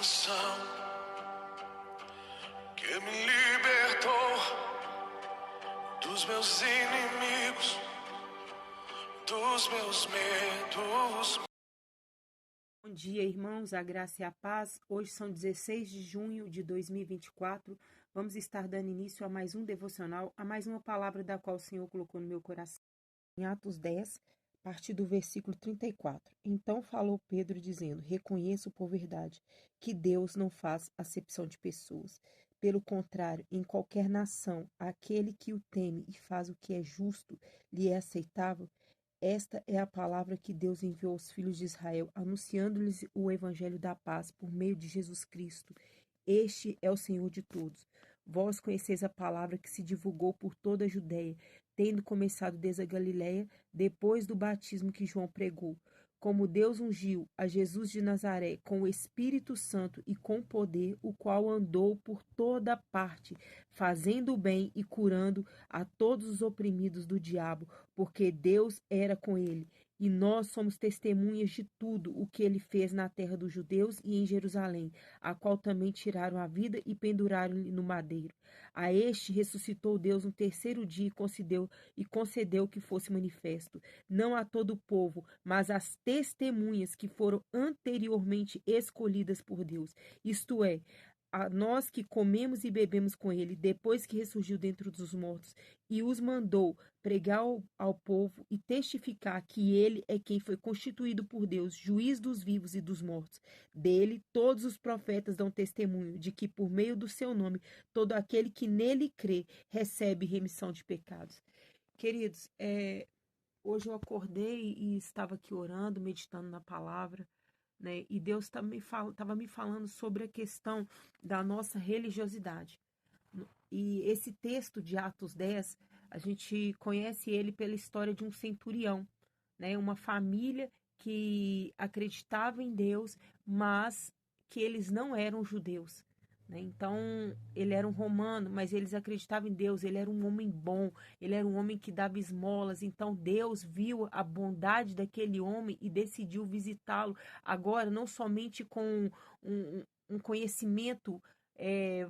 salvação que me libertou dos meus inimigos, dos meus medos. Bom dia, irmãos, a graça e a paz. Hoje são 16 de junho de 2024. Vamos estar dando início a mais um devocional, a mais uma palavra da qual o Senhor colocou no meu coração. Em Atos 10, a partir do versículo 34. Então falou Pedro dizendo: reconheço por verdade que Deus não faz acepção de pessoas. Pelo contrário, em qualquer nação, aquele que o teme e faz o que é justo lhe é aceitável. Esta é a palavra que Deus enviou aos filhos de Israel, anunciando-lhes o evangelho da paz por meio de Jesus Cristo. Este é o Senhor de todos. Vós conheceis a palavra que se divulgou por toda a Judéia, tendo começado desde a Galiléia, depois do batismo que João pregou. Como Deus ungiu a Jesus de Nazaré com o Espírito Santo e com poder, o qual andou por toda parte, fazendo o bem e curando a todos os oprimidos do diabo, porque Deus era com ele. E nós somos testemunhas de tudo o que ele fez na terra dos judeus e em Jerusalém, a qual também tiraram a vida e penduraram-lhe no madeiro. A este ressuscitou Deus no terceiro dia e concedeu que fosse manifesto, não a todo o povo, mas às testemunhas que foram anteriormente escolhidas por Deus, isto é, a nós que comemos e bebemos com ele, depois que ressurgiu dentre dos mortos, e os mandou pregar ao povo e testificar que ele é quem foi constituído por Deus, juiz dos vivos e dos mortos. Dele, todos os profetas dão testemunho de que, por meio do seu nome, todo aquele que nele crê recebe remissão de pecados. Queridos, hoje eu acordei e estava aqui orando, meditando na palavra, né? E Deus estava me falando sobre a questão da nossa religiosidade. E esse texto de Atos 10, a gente conhece ele pela história de um centurião, né? Uma família que acreditava em Deus, mas que eles não eram judeus, né? Então, ele era um romano, mas eles acreditavam em Deus, ele era um homem bom, ele era um homem que dava esmolas, então Deus viu a bondade daquele homem e decidiu visitá-lo, agora não somente com um conhecimento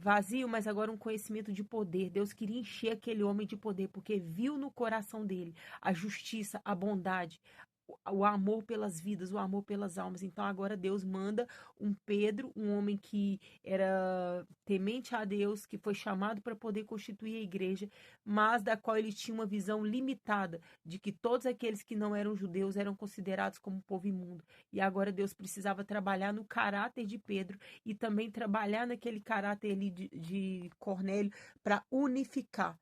vazio, mas agora um conhecimento de poder. Deus queria encher aquele homem de poder, porque viu no coração dele a justiça, a bondade, o amor pelas vidas, o amor pelas almas. Então agora Deus manda um Pedro, um homem que era temente a Deus, que foi chamado para poder constituir a igreja, mas da qual ele tinha uma visão limitada de que todos aqueles que não eram judeus eram considerados como povo imundo. E agora Deus precisava trabalhar no caráter de Pedro e também trabalhar naquele caráter ali de Cornélio para unificar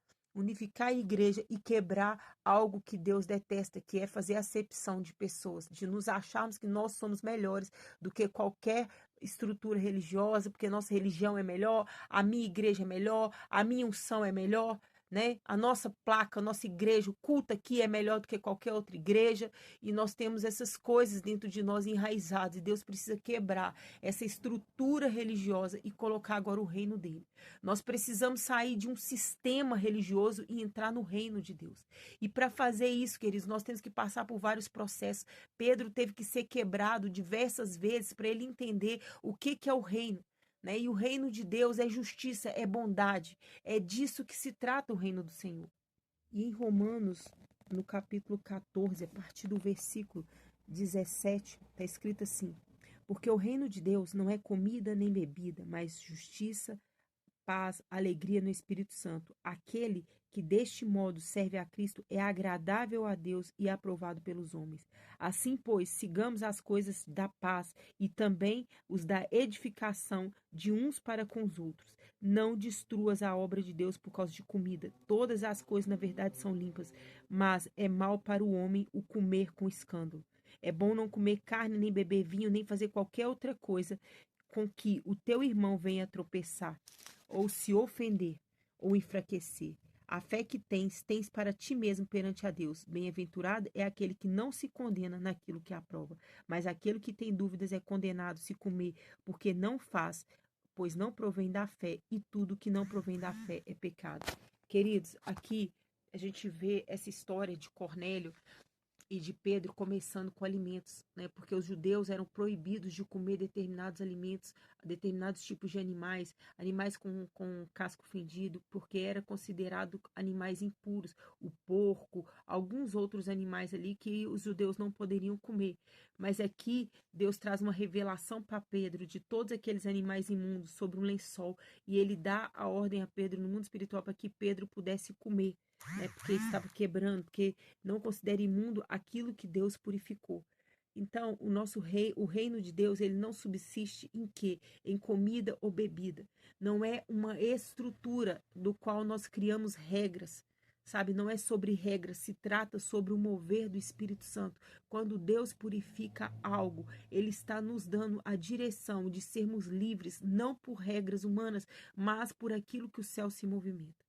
a igreja e quebrar algo que Deus detesta, que é fazer acepção de pessoas, de nos acharmos que nós somos melhores do que qualquer estrutura religiosa, porque nossa religião é melhor, a minha igreja é melhor, a minha unção é melhor, né? A nossa placa, a nossa igreja, o culto aqui é melhor do que qualquer outra igreja, e nós temos essas coisas dentro de nós enraizadas, e Deus precisa quebrar essa estrutura religiosa e colocar agora o reino dele. Nós precisamos sair de um sistema religioso e entrar no reino de Deus. E para fazer isso, queridos, nós temos que passar por vários processos. Pedro teve que ser quebrado diversas vezes para ele entender o que é o reino. Né? E o reino de Deus é justiça, é bondade. É disso que se trata o reino do Senhor. E em Romanos, no capítulo 14, a partir do versículo 17, está escrito assim: porque o reino de Deus não é comida nem bebida, mas justiça, paz, alegria no Espírito Santo. Aquele que deste modo serve a Cristo é agradável a Deus e aprovado pelos homens. Assim, pois, sigamos as coisas da paz e também os da edificação de uns para com os outros. Não destruas a obra de Deus por causa de comida. Todas as coisas, na verdade, são limpas, mas é mal para o homem o comer com escândalo. É bom não comer carne, nem beber vinho, nem fazer qualquer outra coisa com que o teu irmão venha tropeçar, ou se ofender, ou enfraquecer. A fé que tens para ti mesmo perante a Deus. Bem-aventurado é aquele que não se condena naquilo que aprova, mas aquele que tem dúvidas é condenado se comer, porque não faz, pois não provém da fé, e tudo que não provém da fé é pecado. Queridos, aqui a gente vê essa história de Cornélio, e de Pedro, começando com alimentos, né? Porque os judeus eram proibidos de comer determinados alimentos, determinados tipos de animais, animais com casco fendido, porque era considerado animais impuros, o porco, alguns outros animais ali que os judeus não poderiam comer. Mas aqui Deus traz uma revelação para Pedro de todos aqueles animais imundos sobre um lençol, e ele dá a ordem a Pedro no mundo espiritual para que Pedro pudesse comer, né? Porque estava quebrando, porque não considera imundo aquilo que Deus purificou. Então, o nosso rei, o reino de Deus, ele não subsiste em quê? Em comida ou bebida. Não é uma estrutura do qual nós criamos regras, sabe? Não é sobre regras, se trata sobre o mover do Espírito Santo. Quando Deus purifica algo, ele está nos dando a direção de sermos livres, não por regras humanas, mas por aquilo que o céu se movimenta.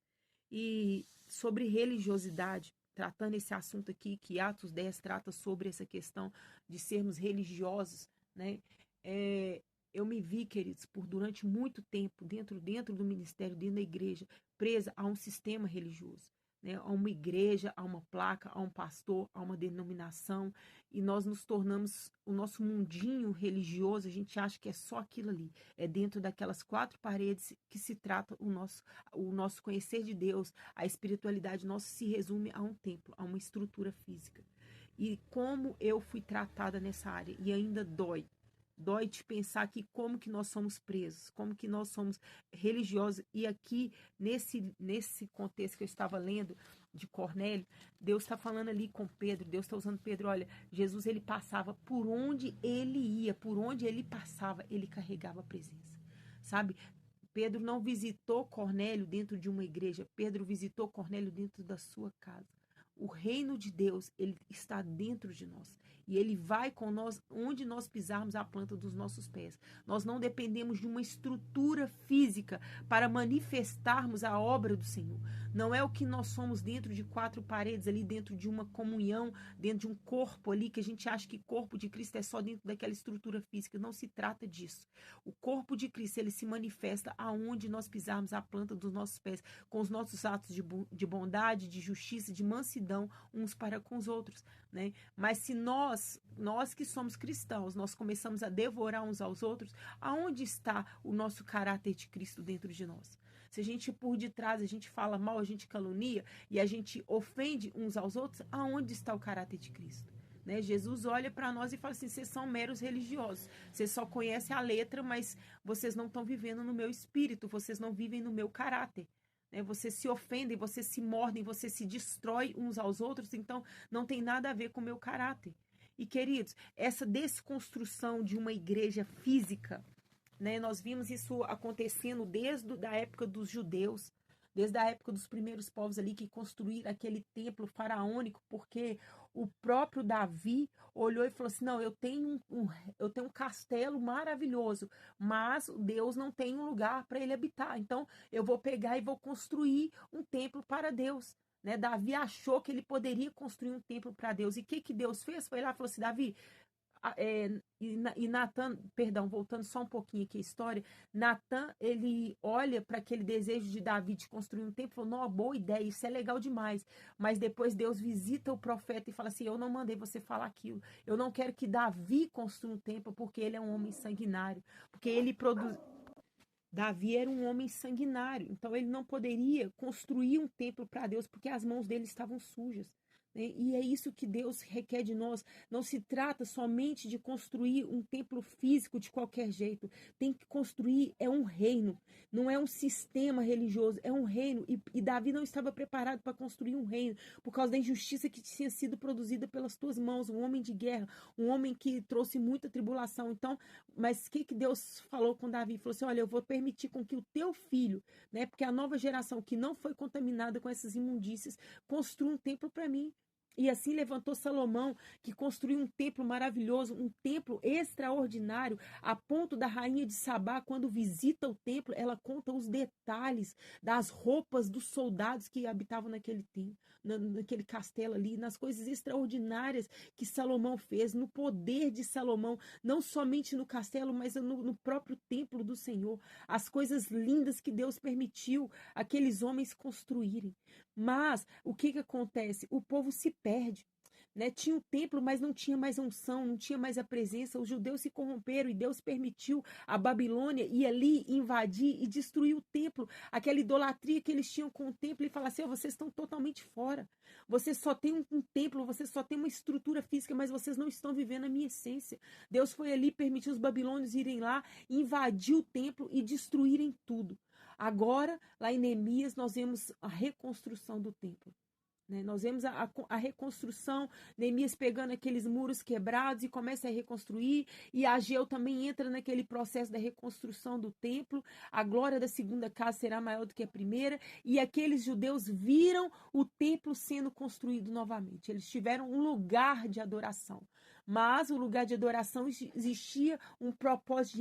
E sobre religiosidade, tratando esse assunto aqui, que Atos 10 trata sobre essa questão de sermos religiosos, né? Eu me vi, queridos, por durante muito tempo, dentro do ministério, dentro da igreja, presa a um sistema religioso, né? A uma igreja, a uma placa, a um pastor, a uma denominação, e nós nos tornamos, o nosso mundinho religioso, a gente acha que é só aquilo ali, é dentro daquelas quatro paredes que se trata o nosso conhecer de Deus, a espiritualidade nossa se resume a um templo, a uma estrutura física. E como eu fui tratada nessa área, e ainda dói. Dói de pensar que como que nós somos presos, como que nós somos religiosos. E aqui, nesse contexto que eu estava lendo de Cornélio, Deus está falando ali com Pedro, Deus está usando Pedro. Olha, Jesus, ele passava por onde ele ia, por onde ele passava, ele carregava a presença, sabe? Pedro não visitou Cornélio dentro de uma igreja, Pedro visitou Cornélio dentro da sua casa. O reino de Deus, ele está dentro de nós. E ele vai com nós onde nós pisarmos a planta dos nossos pés. Nós não dependemos de uma estrutura física para manifestarmos a obra do Senhor. Não é o que nós somos dentro de quatro paredes, ali dentro de uma comunhão, dentro de um corpo ali, que a gente acha que corpo de Cristo é só dentro daquela estrutura física. Não se trata disso. O corpo de Cristo, ele se manifesta aonde nós pisarmos a planta dos nossos pés, com os nossos atos de bondade, de justiça, de mansidão uns para com os outros, né? Mas se nós que somos cristãos, nós começamos a devorar uns aos outros, aonde está o nosso caráter de Cristo dentro de nós? Se a gente por detrás, a gente fala mal, a gente calunia e a gente ofende uns aos outros, aonde está o caráter de Cristo? Né? Jesus olha para nós e fala assim, vocês são meros religiosos, vocês só conhecem a letra, mas vocês não estão vivendo no meu espírito, vocês não vivem no meu caráter. Vocês se ofendem, vocês se mordem, vocês se destroem uns aos outros, então não tem nada a ver com o meu caráter. E, queridos, essa desconstrução de uma igreja física, né, nós vimos isso acontecendo desde a época dos judeus, desde a época dos primeiros povos ali que construíram aquele templo faraônico, porque o próprio Davi olhou e falou assim, não, eu tenho um castelo maravilhoso, mas Deus não tem um lugar para ele habitar, então eu vou pegar e vou construir um templo para Deus. Né? Davi achou que ele poderia construir um templo para Deus. E o que Deus fez? Foi lá e falou assim, Davi, e Natan, perdão, voltando só um pouquinho aqui a história, Natan, ele olha para aquele desejo de Davi de construir um templo e falou, não, boa ideia, isso é legal demais. Mas depois Deus visita o profeta e fala assim, eu não mandei você falar aquilo. Eu não quero que Davi construa um templo porque ele é um homem sanguinário. Porque ele produz... Davi era um homem sanguinário, então ele não poderia construir um templo para Deus porque as mãos dele estavam sujas. Né? E é isso que Deus requer de nós. Não se trata somente de construir um templo físico de qualquer jeito. Tem que construir, é um reino, não é um sistema religioso, é um reino. E Davi não estava preparado para construir um reino por causa da injustiça que tinha sido produzida pelas tuas mãos, um homem de guerra, um homem que trouxe muita tribulação. Então, mas o que Deus falou com Davi? Falou assim, olha, eu vou permitir com que o teu filho, né, porque a nova geração que não foi contaminada com essas imundícias, construa um templo para mim. E assim levantou Salomão, que construiu um templo maravilhoso, um templo extraordinário, a ponto da rainha de Sabá, quando visita o templo, ela conta os detalhes das roupas dos soldados que habitavam naquele templo, naquele castelo ali, nas coisas extraordinárias que Salomão fez, no poder de Salomão, não somente no castelo, mas no próprio templo do Senhor, as coisas lindas que Deus permitiu aqueles homens construírem. Mas o que acontece? O povo se perde. né? Tinha o templo, mas não tinha mais a unção, não tinha mais a presença. Os judeus se corromperam e Deus permitiu a Babilônia ir ali invadir e destruir o templo, aquela idolatria que eles tinham com o templo, e falar assim: oh, vocês estão totalmente fora. Vocês só têm um templo, vocês só têm uma estrutura física, mas vocês não estão vivendo a minha essência. Deus foi ali, permitiu os babilônios irem lá, invadir o templo e destruírem tudo. Agora, lá em Neemias, nós vemos a reconstrução do templo. Nós vemos a reconstrução, Neemias pegando aqueles muros quebrados e começa a reconstruir, e Ageu também entra naquele processo da reconstrução do templo. A glória da segunda casa será maior do que a primeira, e aqueles judeus viram o templo sendo construído novamente. Eles tiveram um lugar de adoração, mas o lugar de adoração existia um propósito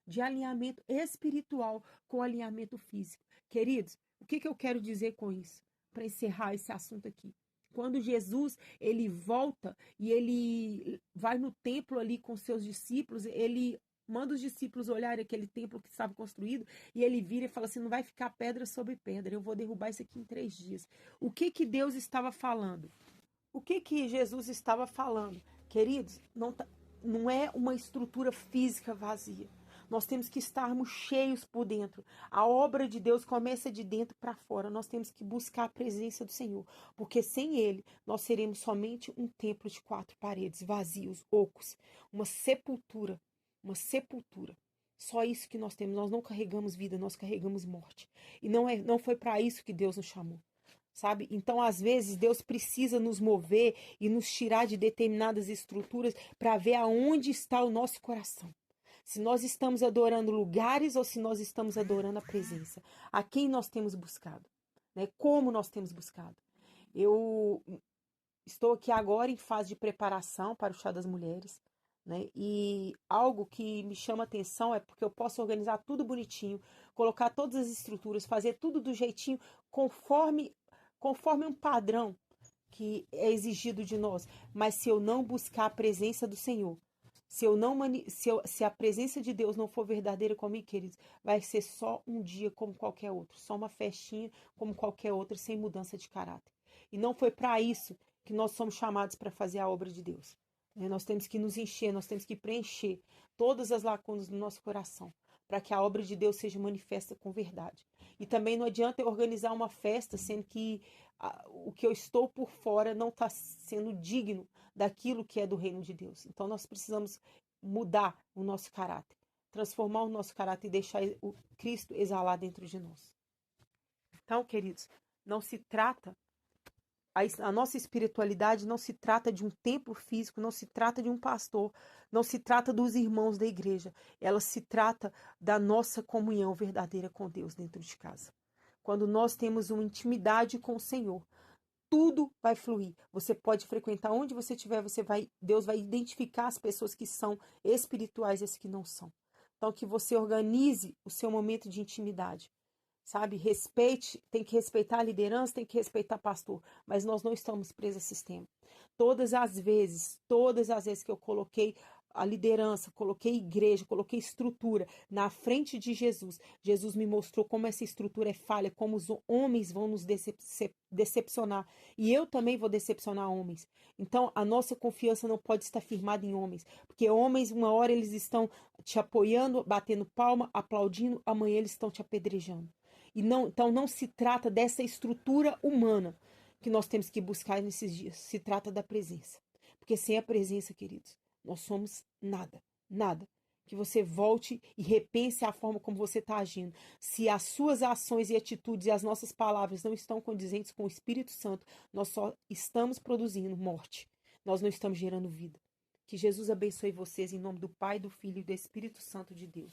de alinhamento espiritual com o alinhamento físico. Queridos, o que eu quero dizer com isso? Para encerrar esse assunto aqui. Quando Jesus, ele volta e ele vai no templo ali com seus discípulos, ele manda os discípulos olharem aquele templo que estava construído, e ele vira e fala assim: não vai ficar pedra sobre pedra, eu vou derrubar isso aqui em 3 dias. O que Deus estava falando? O que Jesus estava falando? Queridos, não é uma estrutura física vazia. Nós temos que estarmos cheios por dentro. A obra de Deus começa de dentro para fora. Nós temos que buscar a presença do Senhor, porque sem Ele nós seremos somente um templo de 4 paredes, vazios, ocos, uma sepultura, uma sepultura. Só isso que nós temos. Nós não carregamos vida, nós carregamos morte. E não foi para isso que Deus nos chamou. Sabe? Então, às vezes, Deus precisa nos mover e nos tirar de determinadas estruturas para ver aonde está o nosso coração. Se nós estamos adorando lugares ou se nós estamos adorando a presença. A quem nós temos buscado, né? Como nós temos buscado. Eu estou aqui agora em fase de preparação para o Chá das Mulheres, né? E algo que me chama atenção é porque eu posso organizar tudo bonitinho, colocar todas as estruturas, fazer tudo do jeitinho conforme um padrão que é exigido de nós. Mas se eu não buscar a presença do Senhor, se a presença de Deus não for verdadeira comigo, queridos, vai ser só um dia como qualquer outro, só uma festinha como qualquer outra, sem mudança de caráter. E não foi para isso que nós somos chamados para fazer a obra de Deus. Nós temos que nos encher, nós temos que preencher todas as lacunas do nosso coração, para que a obra de Deus seja manifesta com verdade. E também não adianta eu organizar uma festa, sendo que o que eu estou por fora não está sendo digno daquilo que é do reino de Deus. Então nós precisamos mudar o nosso caráter, transformar o nosso caráter e deixar o Cristo exalar dentro de nós. Então, queridos, não se trata, a nossa espiritualidade não se trata de um templo físico, não se trata de um pastor, não se trata dos irmãos da igreja, ela se trata da nossa comunhão verdadeira com Deus dentro de casa. Quando nós temos uma intimidade com o Senhor, tudo vai fluir. Você pode frequentar onde você estiver, Deus vai identificar as pessoas que são espirituais e as que não são. Então, que você organize o seu momento de intimidade. Sabe, tem que respeitar a liderança, tem que respeitar o pastor, mas nós não estamos presos a sistema. Todas as vezes que eu coloquei a liderança, coloquei igreja, coloquei estrutura na frente de Jesus, Jesus me mostrou como essa estrutura é falha, como os homens vão nos decepcionar, e eu também vou decepcionar homens. Então, a nossa confiança não pode estar firmada em homens, porque homens, uma hora eles estão te apoiando, batendo palma, aplaudindo, amanhã eles estão te apedrejando. Então não se trata dessa estrutura humana que nós temos que buscar nesses dias. Se trata da presença. Porque sem a presença, queridos, nós somos nada, nada. Que você volte e repense a forma como você está agindo. Se as suas ações e atitudes e as nossas palavras não estão condizentes com o Espírito Santo, nós só estamos produzindo morte. Nós não estamos gerando vida. Que Jesus abençoe vocês em nome do Pai, do Filho e do Espírito Santo de Deus.